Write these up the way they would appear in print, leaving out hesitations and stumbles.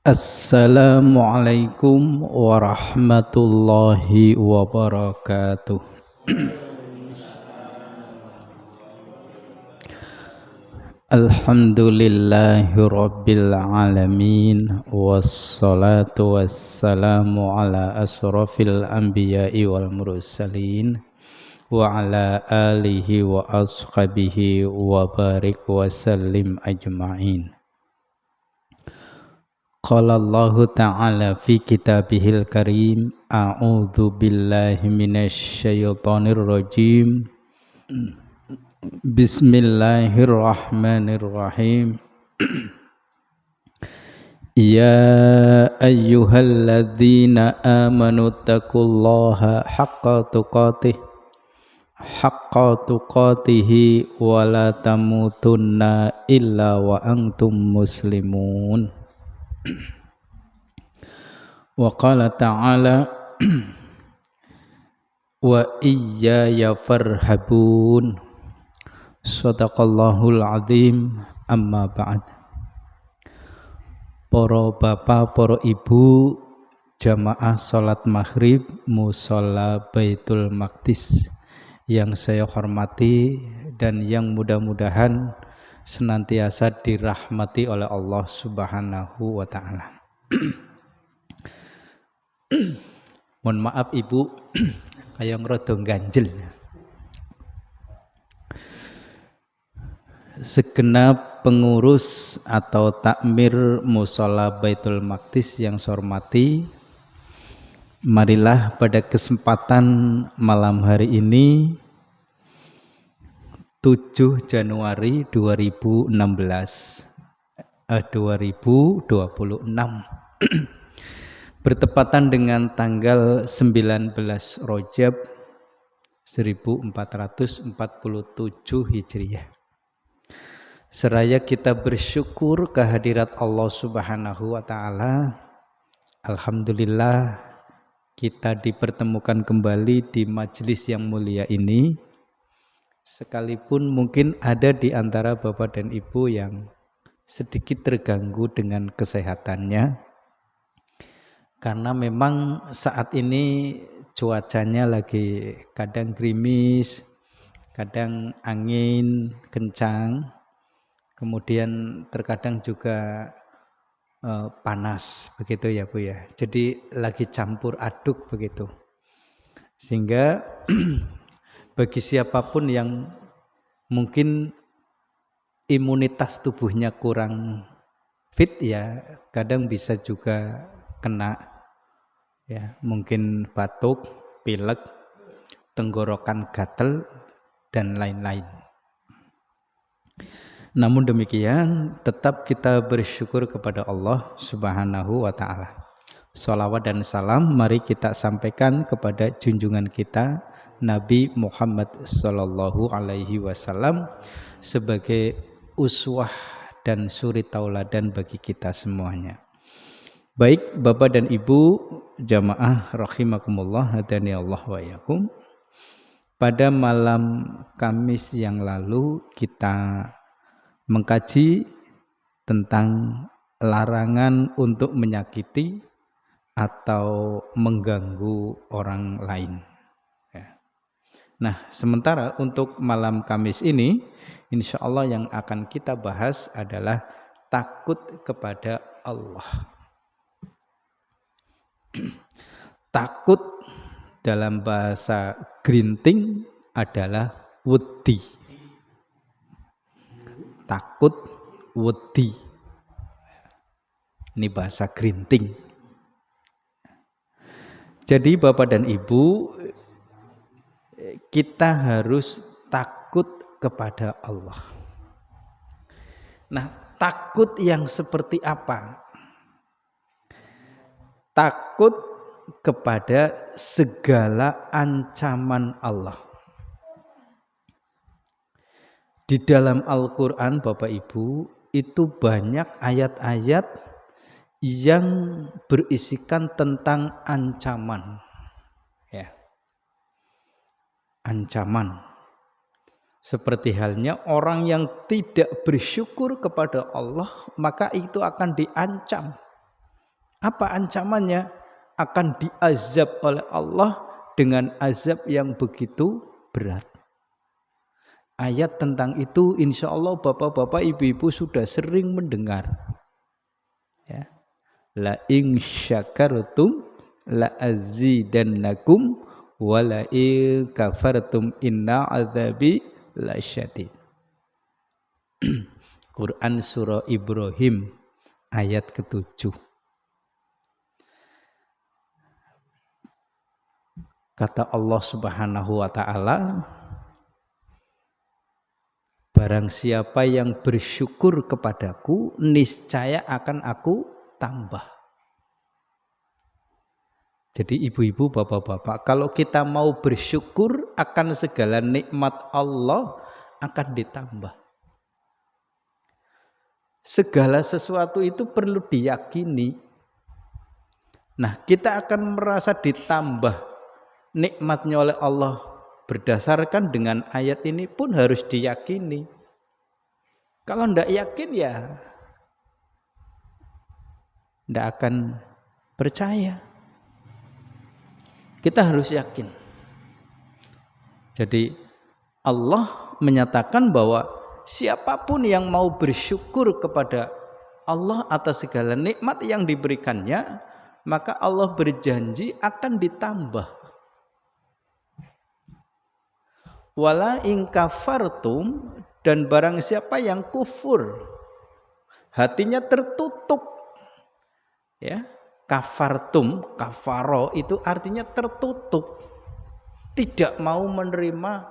Assalamualaikum warahmatullahi wabarakatuh. Alhamdulillahi rabbil alamin. Wassalatu wassalamu ala asrafil anbiya'i wal mursalin wa ala alihi wa ashabihi wa barik wa sallim ajma'in. Qala Allahu ta'ala fi kitabihil karim, a'udzu billahi minasy syaithanir rajim. Bismillahirrahmanirrahim. Ya ayyuhalladzina amanu taqullaha haqqa tuqatih wa la tamutunna illa wa antum muslimun. Wa qala ta'ala wa iyaya farhabun. Shadaqallahul azim. Amma ba'd. Para bapak, para ibu, jamaah salat maghrib mushola Baitul Maqdis yang saya hormati dan yang mudah-mudahan senantiasa dirahmati oleh Allah Subhanahu wa ta'ala. Mohon maaf ibu, kayak ngerodong ganjel. Segenap pengurus atau takmir mushola Baitul Maqdis yang saya hormati, marilah pada kesempatan malam hari ini 7 Januari 2026 bertepatan dengan tanggal 19 Rajab 1447 Hijriah. Seraya kita bersyukur kehadirat Allah Subhanahu wa ta'ala, alhamdulillah kita dipertemukan kembali di majelis yang mulia ini. Sekalipun mungkin ada di antara bapak dan ibu yang sedikit terganggu dengan kesehatannya, karena memang saat ini cuacanya lagi kadang gerimis, kadang angin kencang, kemudian terkadang juga panas begitu ya Bu ya. Jadi lagi campur aduk begitu. Sehingga bagi siapapun yang mungkin imunitas tubuhnya kurang fit ya, kadang bisa juga kena ya, mungkin batuk, pilek, tenggorokan gatel dan lain-lain. Namun demikian tetap kita bersyukur kepada Allah Subhanahu wa ta'ala. Shalawat dan salam mari kita sampaikan kepada junjungan kita Nabi Muhammad sallallahu alaihi wasallam sebagai uswah dan suri tauladan bagi kita semuanya. Baik Bapak dan Ibu jamaah rahimakumullah, hadani Allah wa iyyakum. Pada malam Kamis yang lalu kita mengkaji tentang larangan untuk menyakiti atau mengganggu orang lain. Nah, sementara untuk malam Kamis ini, insya Allah yang akan kita bahas adalah takut kepada Allah. Takut dalam bahasa Grinting adalah wedi. Takut, wedi. Ini bahasa Grinting. Jadi Bapak dan Ibu, kita harus takut kepada Allah. Nah, takut yang seperti apa? Takut kepada segala ancaman Allah. Di dalam Al-Quran Bapak Ibu itu banyak ayat-ayat yang berisikan tentang ancaman. Ya. Ancaman. Seperti halnya orang yang tidak bersyukur kepada Allah, maka itu akan diancam. Apa ancamannya? Akan diazab oleh Allah dengan azab yang begitu berat. Ayat tentang itu insya Allah bapak-bapak ibu-ibu sudah sering mendengar. Ya. La in syakartum la azidannakum wa la in kafartum inna azabi lasyadid. Quran surah Ibrahim ayat ke-7. Kata Allah Subhanahu wa taala, barang siapa yang bersyukur kepadaku, niscaya akan aku tambah. Jadi ibu-ibu, bapak-bapak, kalau kita mau bersyukur akan segala nikmat Allah akan ditambah. Segala sesuatu itu perlu diyakini. Nah, kita akan merasa ditambah nikmatnya oleh Allah berdasarkan dengan ayat ini pun harus diyakini. Kalau tidak yakin ya tidak akan percaya. Kita harus yakin. Jadi Allah menyatakan bahwa siapapun yang mau bersyukur kepada Allah atas segala nikmat yang diberikannya, maka Allah berjanji akan ditambah. Wala in kafartum, dan barang siapa yang kufur, hatinya tertutup, ya, kafartum, kafaro itu artinya tertutup, tidak mau menerima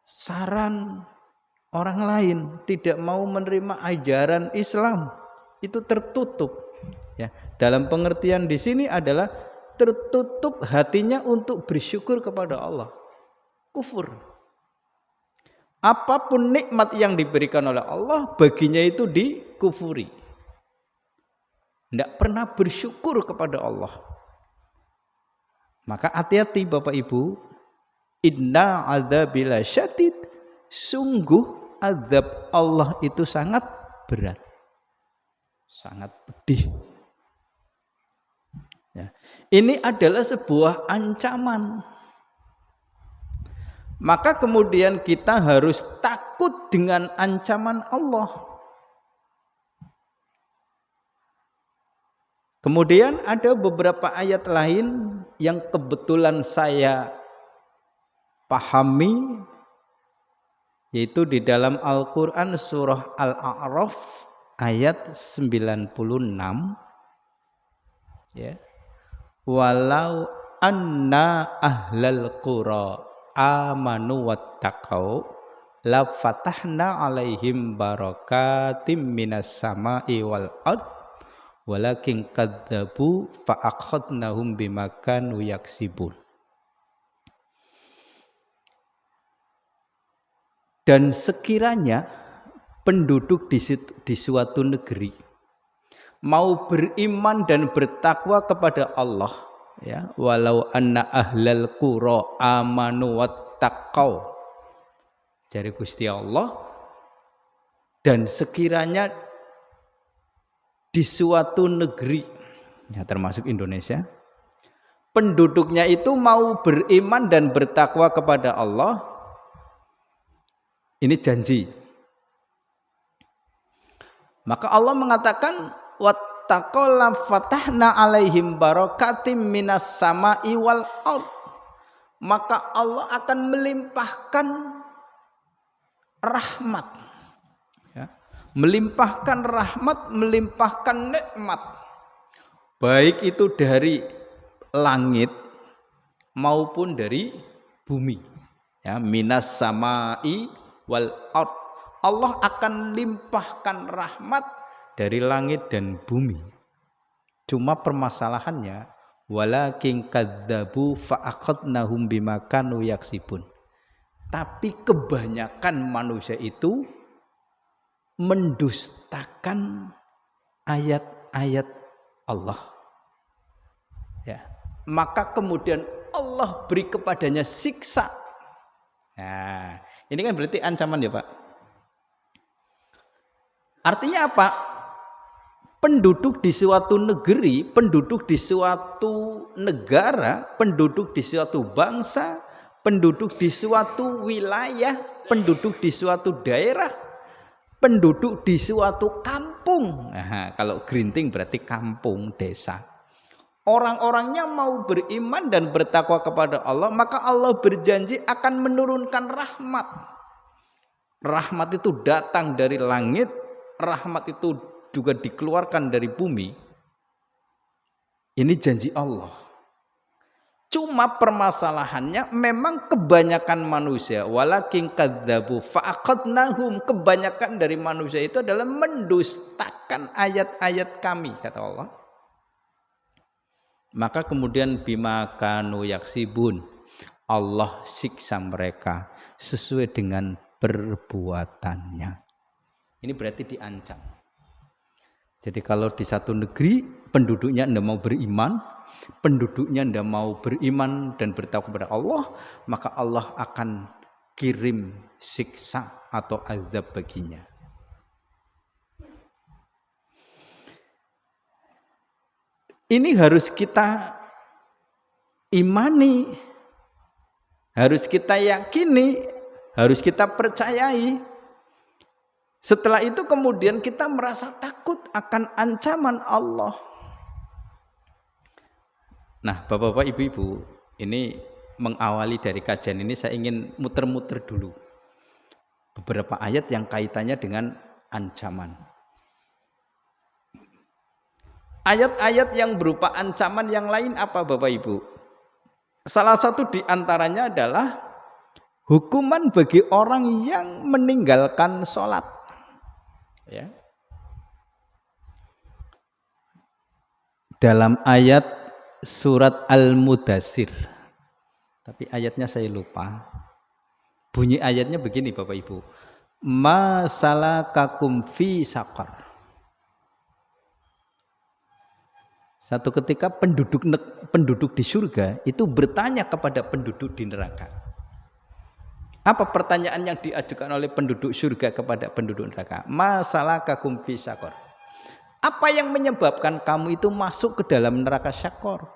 saran orang lain, tidak mau menerima ajaran Islam, itu tertutup. Ya, dalam pengertian di sini adalah tertutup hatinya untuk bersyukur kepada Allah. Kufur. Apapun nikmat yang diberikan oleh Allah, baginya itu dikufuri. Tidak pernah bersyukur kepada Allah. Maka hati-hati Bapak Ibu, inna adzabil syadid, sungguh azab Allah itu sangat berat, sangat pedih. Ya. Ini adalah sebuah ancaman. Maka kemudian kita harus takut dengan ancaman Allah. Kemudian ada beberapa ayat lain yang kebetulan saya pahami, yaitu di dalam Al-Quran surah Al-A'raf ayat 96, ya. Walau anna ahlal qura amanu wattaqau la fatahna alaihim barakatim minas sama'i wal ard walakin kadzabu fa akhadnahum bima kanu yaksibun. Dan sekiranya penduduk di suatu negeri mau beriman dan bertakwa kepada Allah, ya, walau anna ahlal qura amanu wattaqau, jari Gusti Allah, dan sekiranya di suatu negeri, ya, termasuk Indonesia, penduduknya itu mau beriman dan bertakwa kepada Allah, ini janji. Maka Allah mengatakan wattaqau la fatahna alaihim barakatim minas sama'i wal ard. Maka Allah akan melimpahkan rahmat, ya, melimpahkan rahmat, melimpahkan nikmat, baik itu dari langit maupun dari bumi, ya, minas sama'i wal ard. Allah akan limpahkan rahmat dari langit dan bumi. Cuma permasalahannya walakin kadzabu fa akhadnahum bima kanu yaksibun. Tapi kebanyakan manusia itu mendustakan ayat-ayat Allah. Ya. Maka kemudian Allah beri kepadanya siksa. Nah, ini kan berarti ancaman ya Pak. Artinya apa? penduduk di suatu negeri, penduduk di suatu negara, penduduk di suatu bangsa, penduduk di suatu wilayah, penduduk di suatu daerah, penduduk di suatu kampung. Nah, kalau Grinting berarti kampung, desa. Orang-orangnya mau beriman dan bertakwa kepada Allah, maka Allah berjanji akan menurunkan rahmat. Rahmat itu datang dari langit, rahmat itu juga dikeluarkan dari bumi. Ini janji Allah. Cuma permasalahannya memang kebanyakan manusia, walakin kadzabu fa'aqadnahum, kebanyakan dari manusia itu adalah mendustakan ayat-ayat kami, kata Allah. Maka kemudian bima kanu yaksibun, Allah siksa mereka sesuai dengan perbuatannya. Ini berarti diancam. Jadi kalau di satu negeri penduduknya tidak mau beriman, penduduknya tidak mau beriman dan bertakwa kepada Allah, maka Allah akan kirim siksa atau azab baginya. Ini harus kita imani, harus kita yakini, harus kita percayai. Setelah itu kemudian kita merasa takut akan ancaman Allah. Nah, Bapak-bapak, Ibu-ibu, ini mengawali dari kajian ini saya ingin muter-muter dulu beberapa ayat yang kaitannya dengan ancaman. Ayat-ayat yang berupa ancaman yang lain apa, Bapak Ibu? Salah satu di antaranya adalah hukuman bagi orang yang meninggalkan sholat. Ya. Dalam ayat surat Al-Mudassir, tapi ayatnya saya lupa. Bunyi ayatnya begini, Bapak Ibu. Ma salakakum fi saqar. Satu ketika penduduk di surga itu bertanya kepada penduduk di neraka. Apa pertanyaan yang diajukan oleh penduduk surga kepada penduduk neraka? Masalakakum fi saqar. Apa yang menyebabkan kamu itu masuk ke dalam neraka syaqar?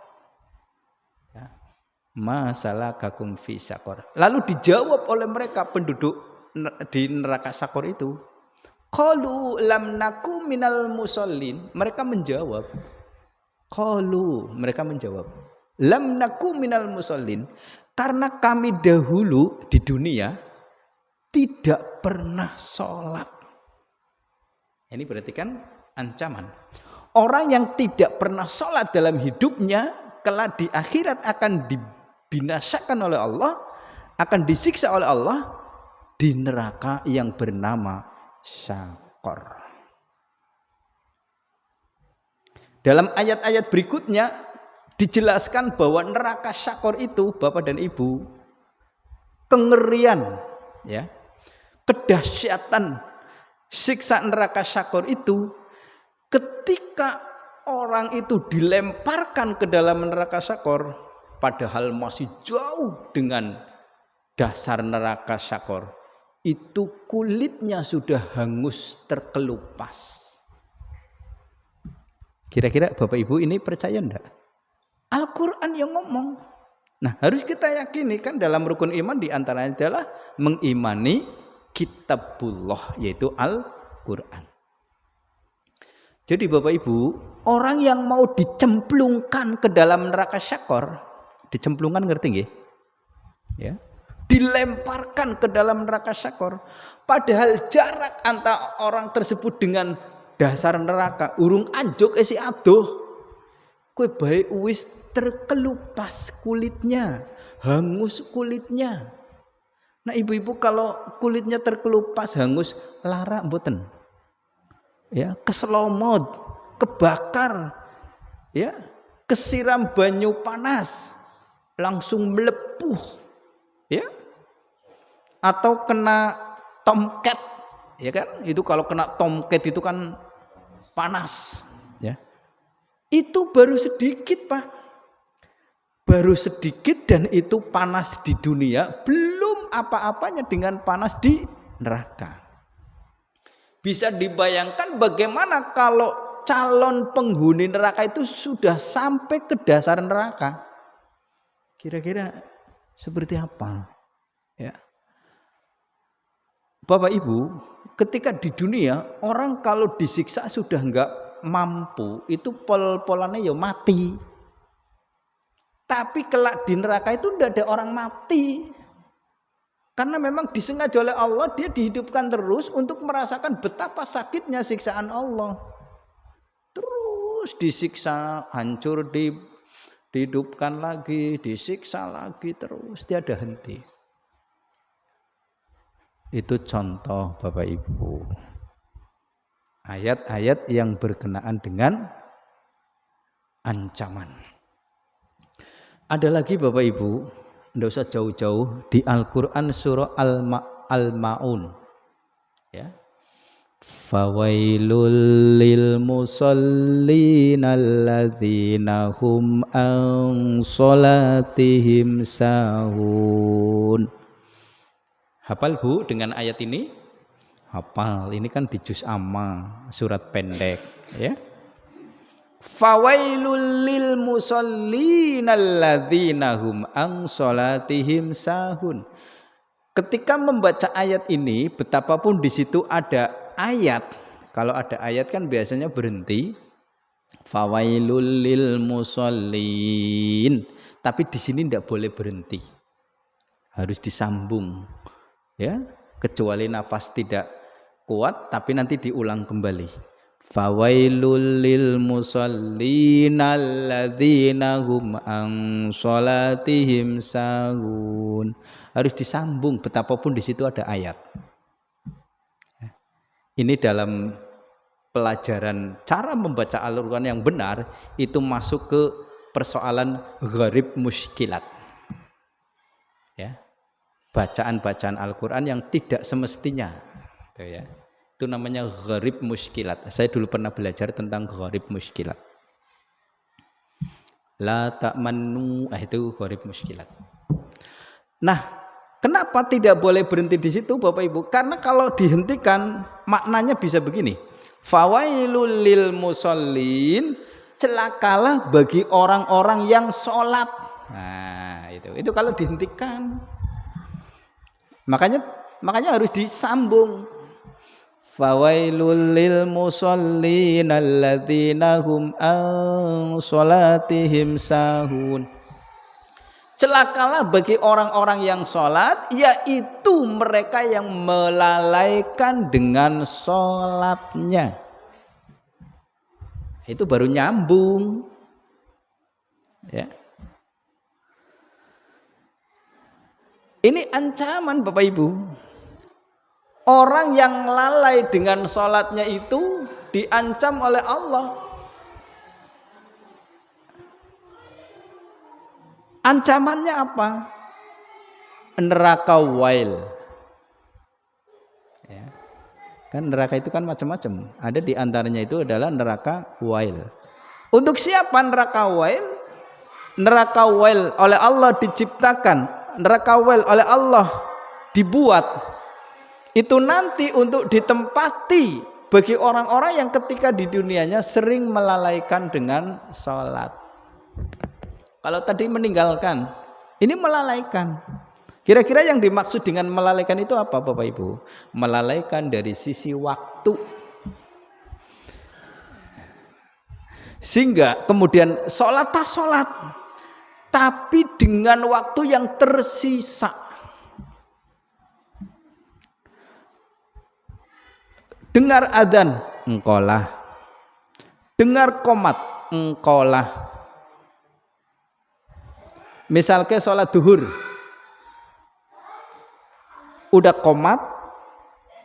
Ya. Masalakakum fi saqar. Lalu dijawab oleh mereka penduduk di neraka syaqar itu. Qalu lam naku minal musallin. Mereka menjawab. Mereka menjawab. Lam naku minal musallin. Karena kami dahulu di dunia tidak pernah sholat. Ini berarti kan ancaman. Orang yang tidak pernah sholat dalam hidupnya, kelak di akhirat akan dibinasakan oleh Allah, akan disiksa oleh Allah di neraka yang bernama syaqar. Dalam ayat-ayat berikutnya dijelaskan bahwa neraka syaqar itu, Bapak dan Ibu, kengerian, ya, kedahsyatan siksa neraka syaqar itu ketika orang itu dilemparkan ke dalam neraka syaqar, padahal masih jauh dengan dasar neraka syaqar, itu kulitnya sudah hangus terkelupas. Kira-kira Bapak Ibu ini percaya enggak? Al-Quran yang ngomong. Nah, harus kita yakini kan dalam rukun iman diantaranya adalah mengimani kitabullah, yaitu Al-Quran. Jadi Bapak Ibu, orang yang mau dicemplungkan ke dalam neraka syaqar, dicemplungkan ngerti nggih? Ya. Dilemparkan ke dalam neraka syaqar, padahal jarak antara orang tersebut dengan dasar neraka urung anjuk isi adoh. Kowe bae wis terkelupas kulitnya, hangus kulitnya. Nah, ibu-ibu kalau kulitnya terkelupas, hangus, lara mboten? Ya, keselomot, kebakar, ya, kesiram banyu panas, langsung melepuh, ya. Atau kena tomcat, ya kan? Itu kalau kena tomcat itu kan panas, ya. Itu baru sedikit, Pak. Baru sedikit, dan itu panas di dunia, belum apa-apanya dengan panas di neraka. Bisa dibayangkan bagaimana kalau calon penghuni neraka itu sudah sampai ke dasar neraka. Kira-kira seperti apa? Ya. Bapak Ibu, ketika di dunia orang kalau disiksa sudah enggak mampu, itu pol-polannya ya mati. Tapi kelak di neraka itu tidak ada orang mati. Karena memang disengaja oleh Allah dia dihidupkan terus untuk merasakan betapa sakitnya siksaan Allah. Terus disiksa, hancur, dihidupkan lagi, disiksa lagi, terus tiada henti. Itu contoh Bapak Ibu. Ayat-ayat yang berkenaan dengan ancaman. Ada lagi Bapak Ibu, tidak usah jauh-jauh, di Al-Quran surah Al-Ma'un. Ya. Fawailul lil musallin alladzina hum an sholatihim sahun. Hafal Bu dengan ayat ini? Hafal, ini kan di juz amma, surat pendek ya. Fawailul lil musallin alladzina hum an sholatihim sahun. Ketika membaca ayat ini, betapapun di situ ada ayat, kalau ada ayat kan biasanya berhenti. Fawailul lil musallin, tapi di sini tidak boleh berhenti, harus disambung ya, kecuali nafas tidak kuat, tapi nanti diulang kembali. Fawailul lil musallin alladzina hum an sholatihim sahun. Harus disambung betapapun di situ ada ayat. Ini dalam pelajaran cara membaca Al-Quran yang benar itu masuk ke persoalan gharib muskilat. Ya. Bacaan-bacaan Al-Quran yang tidak semestinya. Itu ya. Itu namanya gharib muskilat. Saya dulu pernah belajar tentang gharib muskilat. La ta'mannu, itu gharib muskilat. Nah, kenapa tidak boleh berhenti di situ Bapak Ibu? Karena kalau dihentikan maknanya bisa begini. Fawailul lil musallin, celakalah bagi orang-orang yang sholat. Nah, itu kalau dihentikan. Makanya harus disambung. Fawailul lil musallin alladzina hum an sholatihim sahun. Celakalah bagi orang-orang yang sholat, yaitu mereka yang melalaikan dengan sholatnya. Itu baru nyambung. Ya. Ini ancaman Bapak Ibu. Orang yang lalai dengan sholatnya itu diancam oleh Allah. Ancamannya apa? Neraka wail. Ya. Kan neraka itu kan macam-macam. Ada di antaranya itu adalah neraka wail. Untuk siapa neraka wail? Neraka wail oleh Allah diciptakan. Neraka wail oleh Allah dibuat. Itu nanti untuk ditempati bagi orang-orang yang ketika di dunianya sering melalaikan dengan sholat. Kalau tadi meninggalkan, ini melalaikan. Kira-kira yang dimaksud dengan melalaikan itu apa Bapak Ibu? Melalaikan dari sisi waktu. Sehingga kemudian sholat tak sholat, tapi dengan waktu yang tersisa. Dengar adzan, engkaulah. Dengar qomat, engkaulah. Misalnya sholat duhur, udah qomat,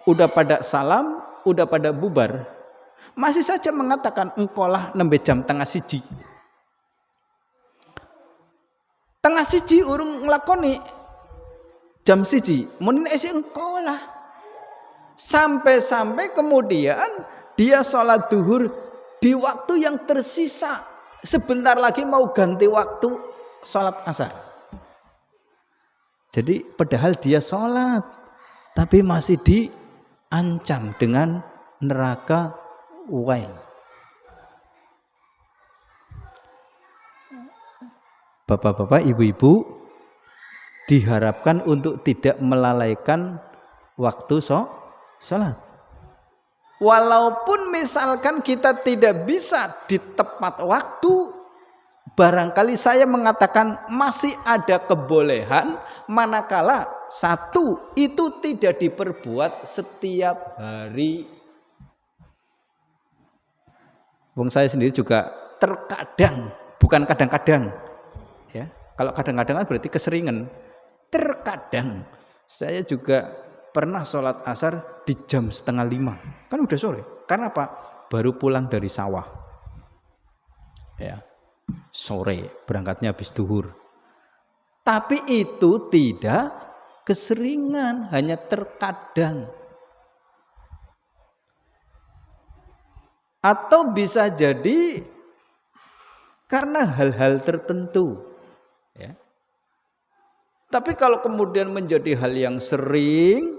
udah pada salam, udah pada bubar, masih saja mengatakan engkaulah nembe jam tengah siji. Tengah siji urung nglakoni jam siji, muni esi engkaulah. Sampai-sampai kemudian dia sholat duhur di waktu yang tersisa. Sebentar lagi mau ganti waktu sholat asar. Jadi padahal dia sholat, tapi masih diancam dengan neraka wail. Bapak-bapak, ibu-ibu diharapkan untuk tidak melalaikan waktu sholat. Walaupun misalkan kita tidak bisa di tepat waktu, barangkali saya mengatakan masih ada kebolehan manakala satu itu tidak diperbuat setiap hari. Wong saya sendiri juga terkadang, bukan kadang-kadang, ya. Kalau kadang-kadang berarti keseringan. Terkadang saya juga pernah sholat asar di jam 4:30, kan udah sore. Karena apa? Baru pulang dari sawah, ya, sore, berangkatnya habis duhur. Tapi itu tidak keseringan, hanya terkadang. Atau bisa jadi karena hal-hal tertentu, ya. Tapi kalau kemudian menjadi hal yang sering,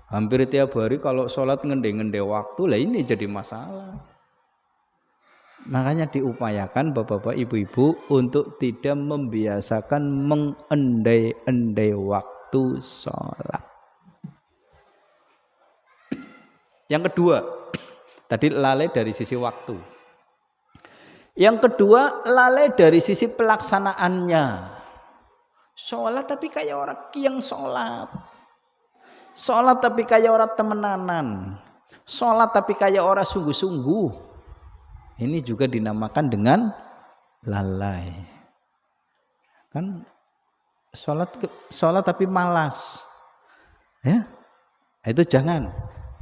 hampir tiap hari kalau sholat ngende-ngende waktu, lah ini jadi masalah. Makanya diupayakan bapak-bapak, ibu-ibu untuk tidak membiasakan mengendai-endai waktu sholat. Yang kedua, tadi lalai dari sisi waktu. Yang kedua, lalai dari sisi pelaksanaannya. Sholat tapi kayak orang yang sholat. Sholat tapi kayak orang temenanan. Sholat tapi kayak orang sungguh-sungguh. Ini juga dinamakan dengan lalai. Kan sholat tapi malas. Ya, itu jangan.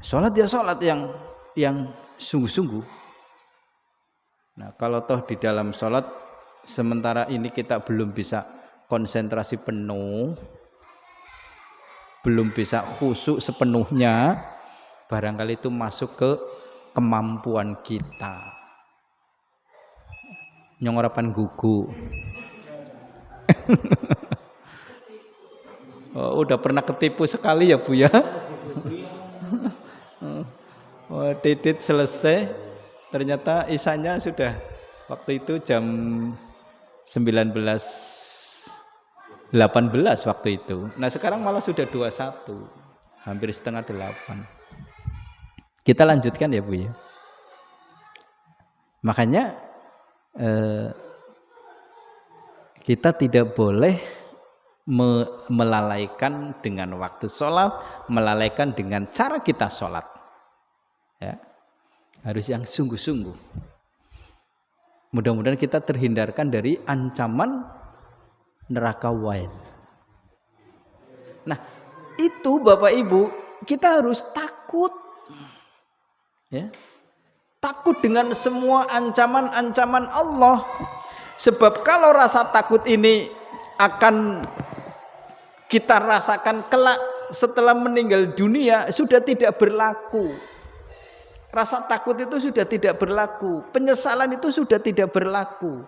Sholat ya sholat yang sungguh-sungguh. Nah, kalau toh di dalam sholat sementara ini kita belum bisa konsentrasi penuh, belum bisa khusyuk sepenuhnya, barangkali itu masuk ke kemampuan kita. Nyongorapan gugu. Oh, udah pernah ketipu sekali ya Bu ya. Oh, Didit selesai, ternyata isanya sudah waktu itu jam 19.18 waktu itu. Nah sekarang malah sudah 21, hampir setengah 8. Kita lanjutkan ya Bu ya. Makanya kita tidak boleh melalaikan dengan waktu sholat, melalaikan dengan cara kita sholat, ya. Harus yang sungguh-sungguh. Mudah-mudahan kita terhindarkan dari ancaman neraka wail. Nah, itu Bapak Ibu, kita harus takut, ya. Takut dengan semua ancaman-ancaman Allah. Sebab kalau rasa takut ini akan kita rasakan kelak setelah meninggal dunia, sudah tidak berlaku. Rasa takut itu sudah tidak berlaku. Penyesalan itu sudah tidak berlaku.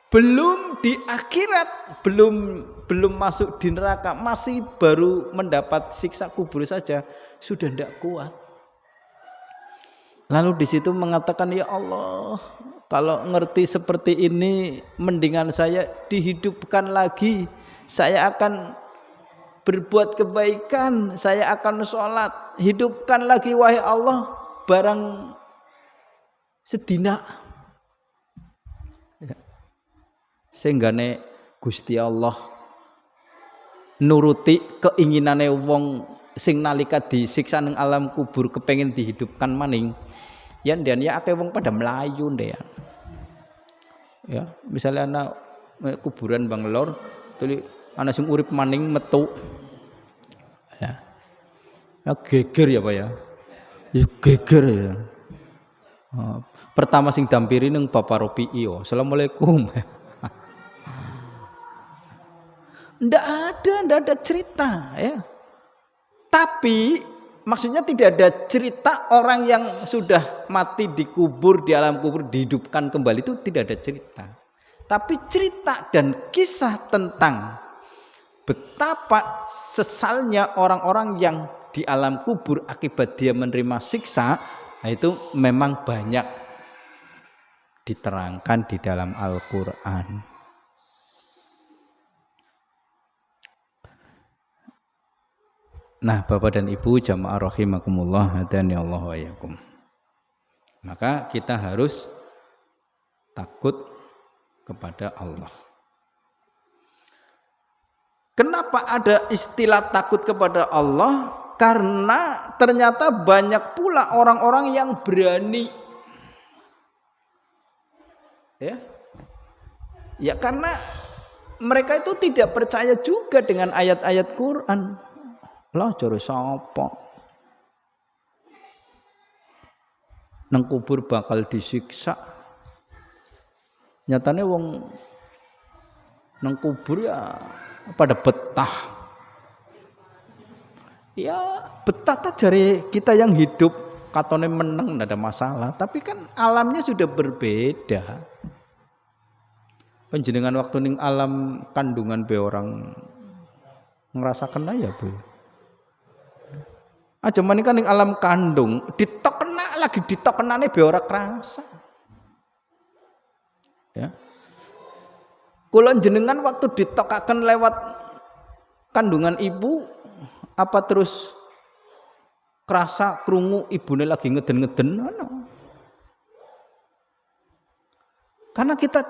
Belum di akhirat, belum masuk di neraka, masih baru mendapat siksa kubur saja, sudah tidak kuat. Lalu di situ mengatakan, ya Allah, kalau ngerti seperti ini, mendingan saya dihidupkan lagi. Saya akan berbuat kebaikan, saya akan sholat. Hidupkan lagi wahai Allah, barang sedina. Sehingga Gusti Allah nuruti keinginane wong sing nalika disiksa ning alam kubur kepengen dihidupkan maning. Ya akeh wong pada melayu ndek. Ya, misalnya anak kuburan Bang Lor, tuli ana sing urip maning metu. Ya. Ya geger ya Pak ya. Ya geger ya. Pertama sing dampiri ning Bapak Ropi'i. Assalamualaikum. Ndak ada cerita ya. Tapi maksudnya tidak ada cerita orang yang sudah mati dikubur di alam kubur dihidupkan kembali, itu tidak ada cerita. Tapi cerita dan kisah tentang betapa sesalnya orang-orang yang di alam kubur akibat dia menerima siksa, itu memang banyak. diterangkan di dalam Al-Qur'an. Nah, Bapak dan Ibu jamaah rahimakumullah, hadani Allah wa iyyakum. Maka kita harus takut kepada Allah. Kenapa ada istilah takut kepada Allah? Karena ternyata banyak pula orang-orang yang berani. Ya karena mereka itu tidak percaya juga dengan ayat-ayat Quran. Lah jare sapa? Nang kubur bakal disiksa. Nyatane wong nang kubur ya pada betah. Ya betah ta jare kita yang hidup katone meneng ndak ada masalah, tapi kan alamnya sudah berbeda. Panjenengan waktu ning alam kandungan be orang ngerasakan ya Bu. Aja kan ning alam kandung ditok kena lagi ditok kenane be ora kerasa. Ya. Kula jenengan waktu ditokaken lewat kandungan ibu apa terus kerasa krungu ibune lagi ngeden-ngeden ana. Karena kita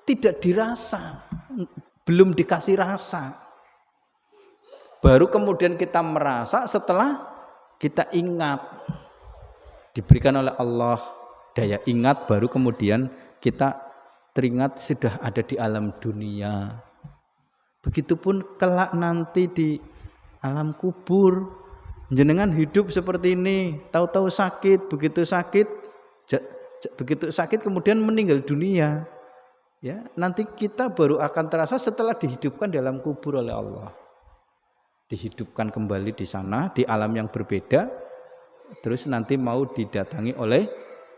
tidak dirasa, belum dikasih rasa. Baru kemudian kita merasa setelah kita ingat. Diberikan oleh Allah daya ingat, baru kemudian kita teringat sudah ada di alam dunia. Begitupun kelak nanti di alam kubur. Jenengan hidup seperti ini, tahu-tahu sakit, begitu sakit kemudian meninggal dunia. Ya, nanti kita baru akan terasa setelah dihidupkan di alam kubur oleh Allah. Dihidupkan kembali di sana, di alam yang berbeda, terus nanti mau didatangi oleh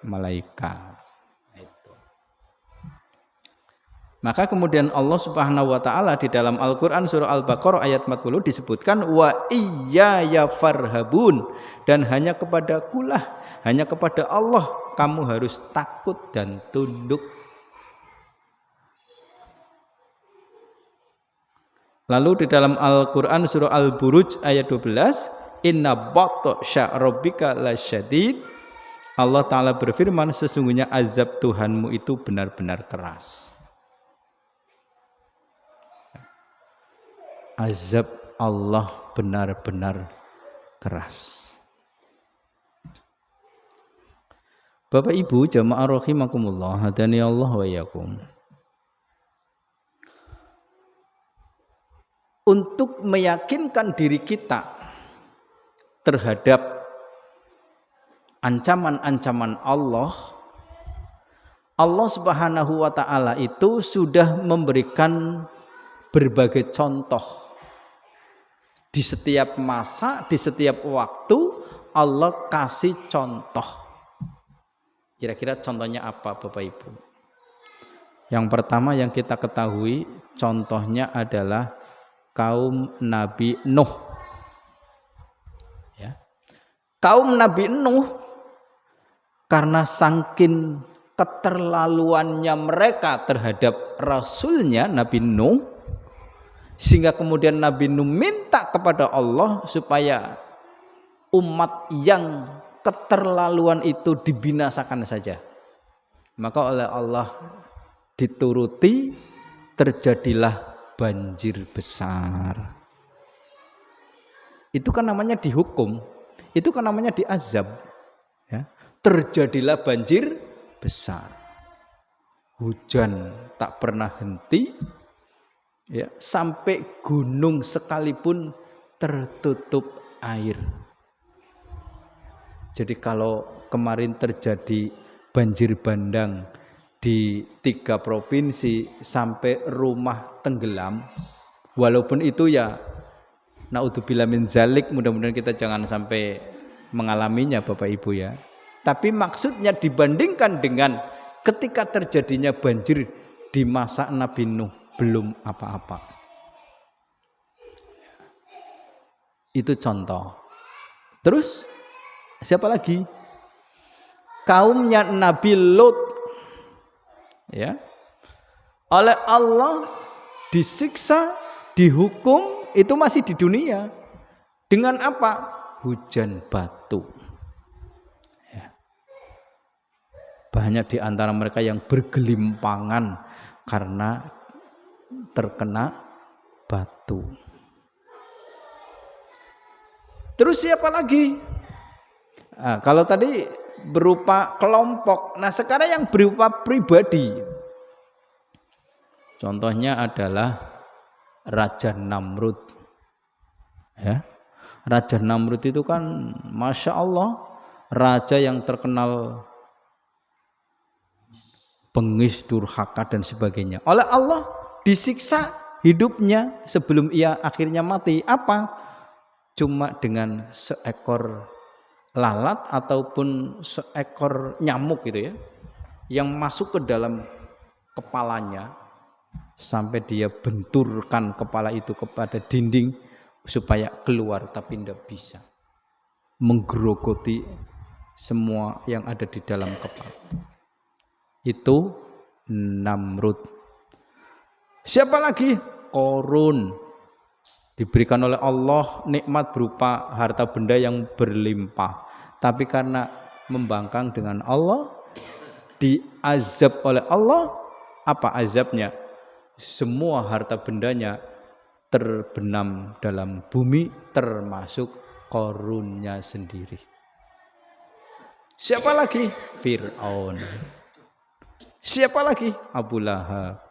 malaikat. Maka kemudian Allah Subhanahu wa taala di dalam Al-Qur'an surah Al-Baqarah ayat 40 disebutkan wa iyaya farhabun, dan hanya kepadakulah, hanya kepada Allah kamu harus takut dan tunduk. Lalu di dalam Al-Qur'an surah Al-Buruj ayat 12, inna batsya rabbika lasyadid. Allah taala berfirman, sesungguhnya azab Tuhanmu itu benar-benar keras. Azab Allah benar-benar keras. Bapak Ibu jamaah rahimakumullah, hadani Allah wa iyyakum. Untuk meyakinkan diri kita terhadap ancaman-ancaman Allah Subhanahu wa taala itu sudah memberikan berbagai contoh. Di setiap masa, di setiap waktu Allah kasih contoh. Kira-kira contohnya apa Bapak Ibu? Yang pertama yang kita ketahui contohnya adalah kaum Nabi Nuh. Ya. Kaum Nabi Nuh karena saking keterlaluannya mereka terhadap rasulnya Nabi Nuh, sehingga kemudian Nabi Nuh minta kepada Allah supaya umat yang keterlaluan itu dibinasakan saja. Maka oleh Allah dituruti, terjadilah banjir besar. Itu kan namanya dihukum, itu kan namanya diazab. Ya. Terjadilah banjir besar. Hujan tak pernah henti. Ya, sampai gunung sekalipun tertutup air. Jadi kalau kemarin terjadi banjir bandang di 3 provinsi sampai rumah tenggelam, walaupun itu ya naudzubillah min zalik, mudah-mudahan kita jangan sampai mengalaminya Bapak Ibu ya. Tapi maksudnya dibandingkan dengan ketika terjadinya banjir di masa Nabi Nuh, belum apa-apa. Itu contoh. Terus siapa lagi? Kaumnya Nabi Lut. Ya. Oleh Allah disiksa, dihukum itu masih di dunia. Dengan apa? Hujan batu. Ya. Banyak di antara mereka yang bergelimpangan karena terkena batu. Terus siapa lagi? Nah, kalau tadi berupa kelompok, nah sekarang yang berupa pribadi. Contohnya adalah Raja Namrud. Ya. Raja Namrud itu kan Masya Allah, raja yang terkenal bengis, durhaka dan sebagainya. Oleh Allah disiksa hidupnya sebelum ia akhirnya mati. Apa? Cuma dengan seekor lalat ataupun seekor nyamuk gitu ya, yang masuk ke dalam kepalanya sampai dia benturkan kepala itu kepada dinding supaya keluar, tapi tidak bisa, menggerogoti semua yang ada di dalam kepala. Itu Namrud. Siapa lagi? Korun. Diberikan oleh Allah nikmat berupa harta benda yang berlimpah, tapi karena membangkang dengan Allah, diazab oleh Allah. Apa azabnya? Semua harta bendanya terbenam dalam bumi, termasuk Korunnya sendiri. Siapa lagi? Fir'aun. Siapa lagi? Abu Lahab.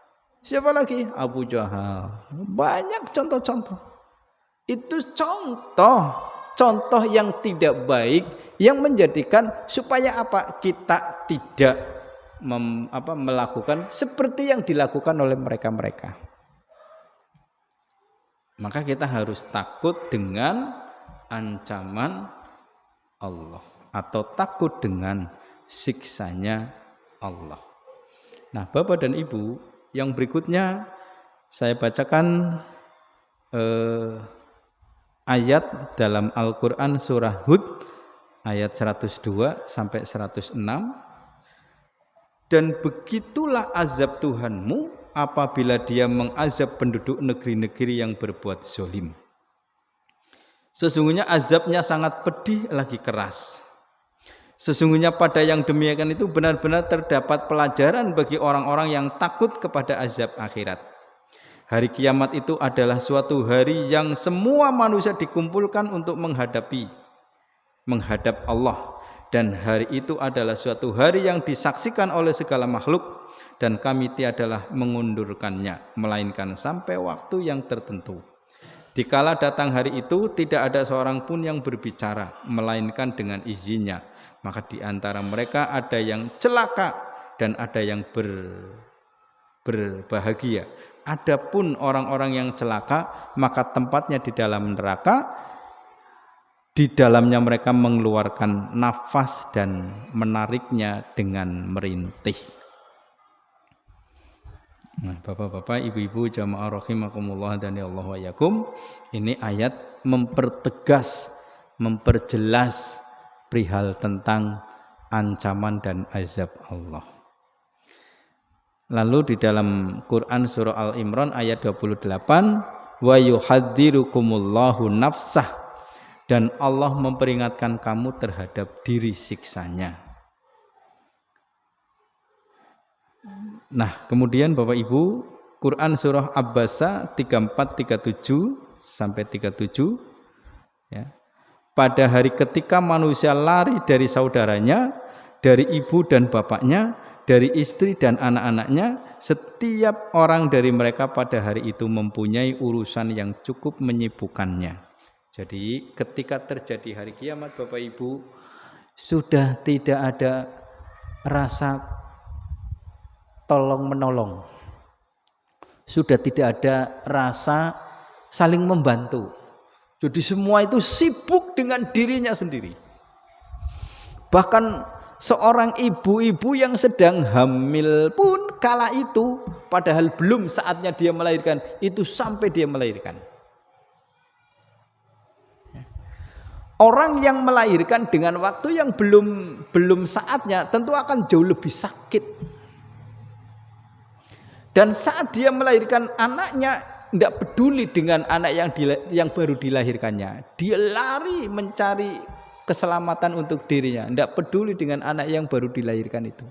Siapa lagi? Abu Jahal. Banyak contoh-contoh. Itu contoh yang tidak baik, yang menjadikan supaya apa? Kita tidak melakukan seperti yang dilakukan oleh mereka-mereka. Maka kita harus takut dengan ancaman Allah atau takut dengan siksanya Allah. Nah, Bapak dan Ibu, yang berikutnya saya bacakan ayat dalam Al-Quran surah Hud ayat 102 sampai 106. Dan begitulah azab Tuhanmu apabila dia mengazab penduduk negeri-negeri yang berbuat zolim. Sesungguhnya azabnya sangat pedih lagi keras. Sesungguhnya pada yang demikian itu benar-benar terdapat pelajaran bagi orang-orang yang takut kepada azab akhirat. Hari kiamat itu adalah suatu hari yang semua manusia dikumpulkan untuk menghadap Allah. Dan hari itu adalah suatu hari yang disaksikan oleh segala makhluk, dan kami tiadalah mengundurkannya melainkan sampai waktu yang tertentu. Dikala datang hari itu tidak ada seorang pun yang berbicara melainkan dengan izinnya. Maka di antara mereka ada yang celaka dan ada yang berbahagia. Adapun orang-orang yang celaka, maka tempatnya di dalam neraka. Di dalamnya mereka mengeluarkan nafas dan menariknya dengan merintih. Nah, Bapak-bapak, Ibu-ibu, jamaah rahimakumullah dan ya Allah wa yakum, ini ayat mempertegas, memperjelas perihal tentang ancaman dan azab Allah. Lalu di dalam Quran surah Al-Imran ayat 28, wa yuhadzirukumullahu nafsah, dan Allah memperingatkan kamu terhadap diri siksanya. Nah, kemudian Bapak Ibu, Quran surah Abbasa 34-37 sampai 37 ya. Pada hari ketika manusia lari dari saudaranya, dari ibu dan bapaknya, dari istri dan anak-anaknya, setiap orang dari mereka pada hari itu mempunyai urusan yang cukup menyibukkannya. Jadi ketika terjadi hari kiamat, Bapak Ibu, sudah tidak ada rasa tolong menolong, sudah tidak ada rasa saling membantu. Jadi semua itu sibuk dengan dirinya sendiri. Bahkan seorang ibu-ibu yang sedang hamil pun kala itu, padahal belum saatnya dia melahirkan, itu sampai dia melahirkan. Orang yang melahirkan dengan waktu yang belum saatnya tentu akan jauh lebih sakit. Dan saat dia melahirkan anaknya, tidak peduli dengan anak yang baru dilahirkannya. Dia lari mencari keselamatan untuk dirinya, tidak peduli dengan anak yang baru dilahirkan itu.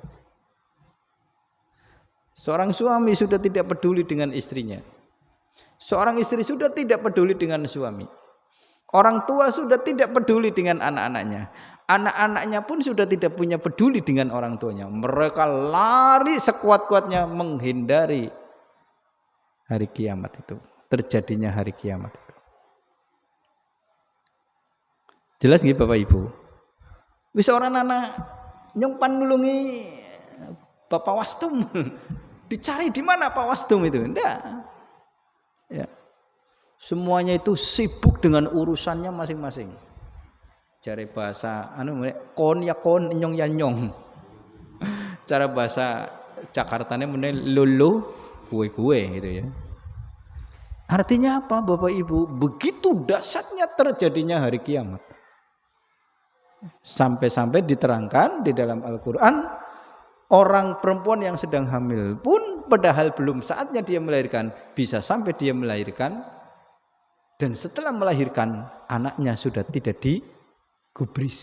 Seorang suami sudah tidak peduli dengan istrinya. Seorang istri sudah tidak peduli dengan suami. Orang tua sudah tidak peduli dengan anak-anaknya. Anak-anaknya pun sudah tidak punya peduli dengan orang tuanya. Mereka lari sekuat-kuatnya menghindari hari kiamat itu. Terjadinya hari kiamat itu. Jelas nggih Bapak Ibu? Wis orang anak nyumpan nulungi Bapak Wastum. Dicari di mana Pak Wastum itu? Enggak. Ya. Semuanya itu sibuk dengan urusannya masing-masing. Cari bahasa kon ya kon, nyong ya nyong. Cara bahasa Jakartanya lulu kue-kue gitu ya. Artinya apa Bapak Ibu? Begitu dahsyatnya terjadinya hari kiamat. Sampai-sampai diterangkan di dalam Al-Qur'an, orang perempuan yang sedang hamil pun padahal belum saatnya dia melahirkan, bisa sampai dia melahirkan, dan setelah melahirkan anaknya sudah tidak digubris,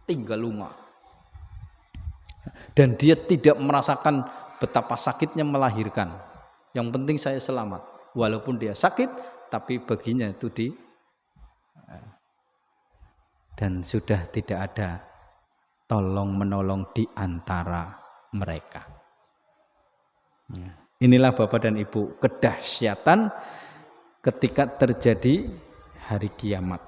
tinggal lunga. Dan dia tidak merasakan betapa sakitnya melahirkan. Yang penting saya selamat. Walaupun dia sakit, tapi baginya itu dan sudah tidak ada tolong menolong di antara mereka. Inilah Bapak dan Ibu kedahsyatan ketika terjadi hari kiamat.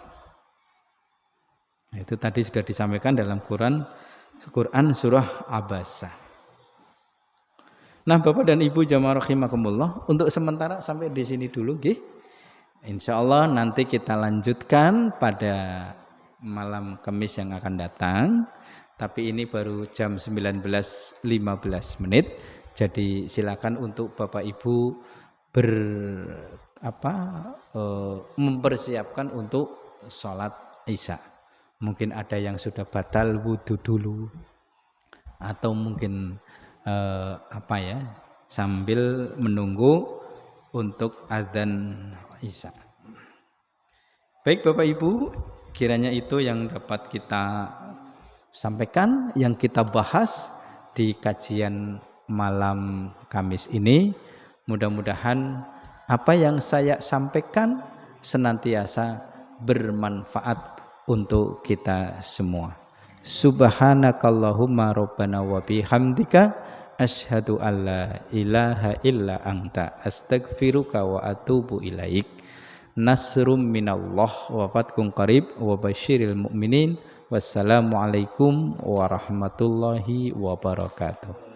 Itu tadi sudah disampaikan dalam Quran surah Abasa. Nah, Bapak dan Ibu jamaah rahimakumullah, untuk sementara sampai di sini dulu nggih. Insyaallah nanti kita lanjutkan pada malam Kamis yang akan datang. Tapi ini baru jam 19.15 menit. Jadi silakan untuk Bapak Ibu mempersiapkan untuk sholat Isya. Mungkin ada yang sudah batal wudu dulu, atau mungkin sambil menunggu untuk adzan Isya. Baik Bapak Ibu, kiranya itu yang dapat kita sampaikan, yang kita bahas di kajian malam Kamis ini. Mudah-mudahan apa yang saya sampaikan senantiasa bermanfaat untuk kita semua. Subhanakallahumma rabbana wa bihamdika asyhadu alla ilaha illa anta astaghfiruka wa atubu ilaik. Nasrum minallah wa fathun qarib wa basyiril mu'minin. Wassalamualaikum warahmatullahi wabarakatuh.